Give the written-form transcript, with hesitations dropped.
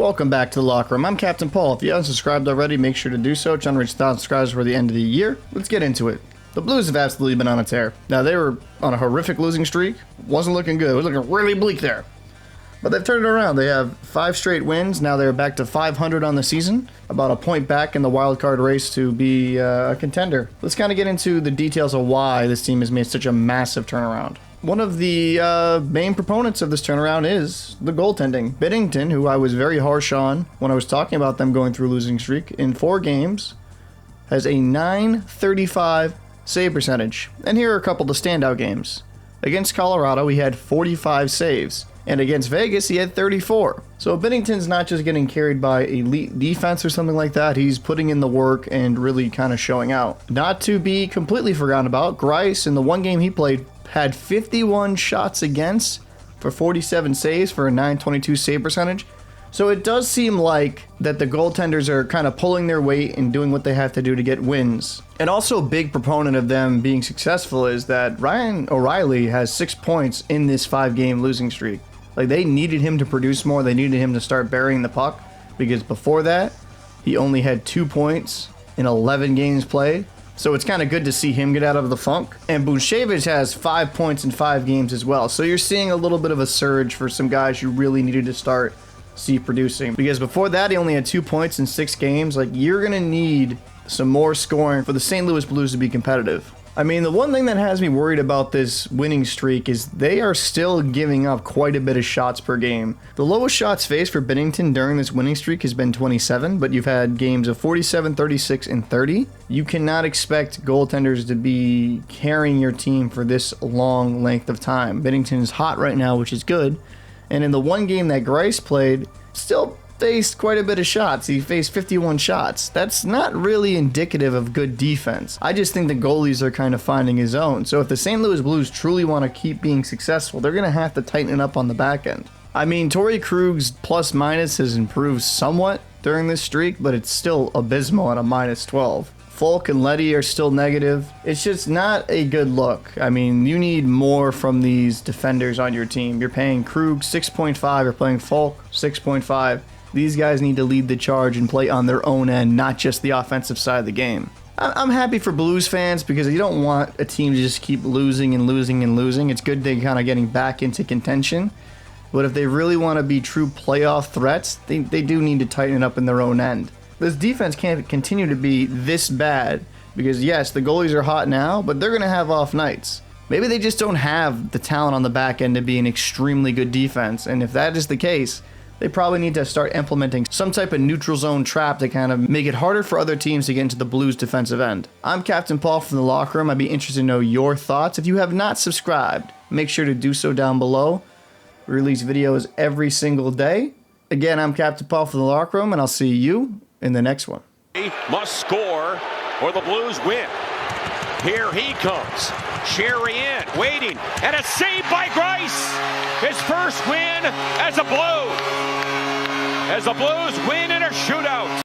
Welcome back to the Locker Room. I'm Captain Paul. If you haven't subscribed already, make sure to do so. Trying to reach 1,000 subscribers for the end of the year. Let's get into it. The Blues have absolutely been on a tear. Now, they were on a horrific losing streak. Wasn't looking good. It was looking really bleak there. But they've turned it around. They have 5 straight wins. Now they're back to 500 on the season. About a point back in the wild card race to be a contender. Let's kind of get into the details of why this team has made such a massive turnaround. One of the main proponents of this turnaround is the goaltending. Binnington, who I was very harsh on when I was talking about them going through a losing streak, in 4 games has a .935 save percentage. And here are a couple of standout games. Against Colorado, he had 45 saves. And against Vegas, he had 34. So Binnington's not just getting carried by elite defense or something like that. He's putting in the work and really kind of showing out. Not to be completely forgotten about, Greiss, in the 1 game he played, had 51 shots against for 47 saves for a .922 save percentage. So it does seem like that the goaltenders are kind of pulling their weight and doing what they have to do to get wins. And also a big proponent of them being successful is that Ryan O'Reilly has 6 points in this 5-game losing streak. Like, they needed him to produce more. They needed him to start burying the puck, because before that, he only had 2 points in 11 games played. So it's kind of good to see him get out of the funk. And Buchnevich has 5 points in 5 games as well. So you're seeing a little bit of a surge for some guys you really needed to start producing. Because before that, he only had 2 points in 6 games. Like, you're going to need some more scoring for the St. Louis Blues to be competitive. I mean, the one thing that has me worried about this winning streak is they are still giving up quite a bit of shots per game. The lowest shots faced for Binnington during this winning streak has been 27, but you've had games of 47, 36, and 30. You cannot expect goaltenders to be carrying your team for this long length of time. Binnington is hot right now, which is good. And in the 1 game that Greiss played, still faced quite a bit of shots. He faced 51 shots. That's not really indicative of good defense. I just think the goalies are kind of finding his own. So if the St. Louis Blues truly want to keep being successful, they're going to have to tighten it up on the back end. I mean, Torrey Krug's plus minus has improved somewhat during this streak, but it's still abysmal at a -12. Falk and Leddy are still negative. It's just not a good look. I mean, you need more from these defenders on your team. You're paying Krug 6.5, you're playing Falk 6.5. These guys need to lead the charge and play on their own end, not just the offensive side of the game. I'm happy for Blues fans because you don't want a team to just keep losing and losing and losing. It's good they're kind of getting back into contention. But if they really want to be true playoff threats, they do need to tighten it up in their own end. This defense can't continue to be this bad because, yes, the goalies are hot now, but they're going to have off nights. Maybe they just don't have the talent on the back end to be an extremely good defense. And if that is the case, they probably need to start implementing some type of neutral zone trap to kind of make it harder for other teams to get into the Blues defensive end. I'm Captain Paul from the Locker Room. I'd be interested to know your thoughts. If you have not subscribed, make sure to do so down below. We release videos every single day. Again, I'm Captain Paul from the Locker Room, and I'll see you in the next one. He must score or the Blues win. Here he comes. Sherry in, waiting, and a save by Greiss. His first win as a Blue. As the Blues win in a shootout.